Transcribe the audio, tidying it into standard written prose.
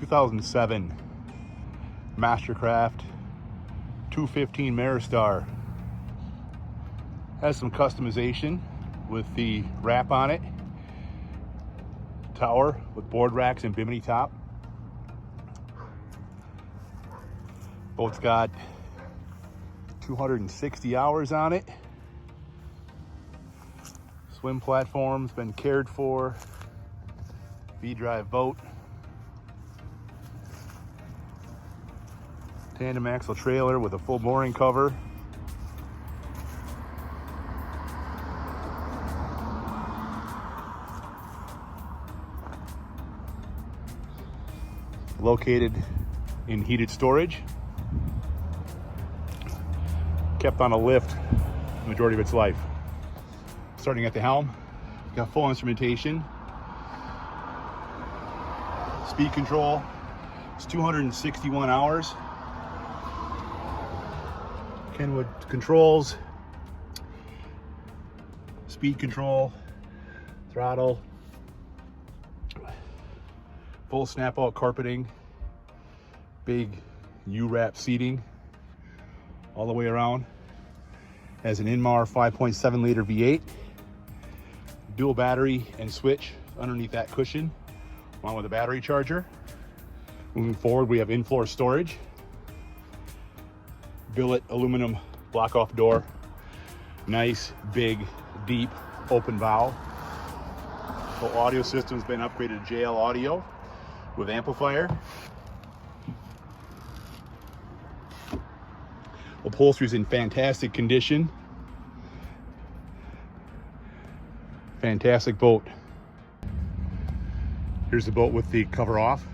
2007 MasterCraft 215 Maristar. Has some customization with the wrap on it. Tower with board racks and bimini top. Boat's got 260 hours on it. Swim platform's been cared for. V-drive boat. Tandem axle trailer with a full mooring cover. Located in heated storage. Kept on a lift the majority of its life. Starting at the helm, got full instrumentation. Speed control, it's 261 hours. Kenwood controls, speed control, throttle, full snap out carpeting, big U-wrap seating all the way around. Has an Inmar 5.7 liter V8, dual battery and switch underneath that cushion, along with a battery charger. Moving forward, we have in-floor storage, billet aluminum block-off door, nice, big, deep, open valve. The audio system's been upgraded to JL audio with amplifier. Upholstery's in fantastic condition. Fantastic boat. Here's the boat with the cover off.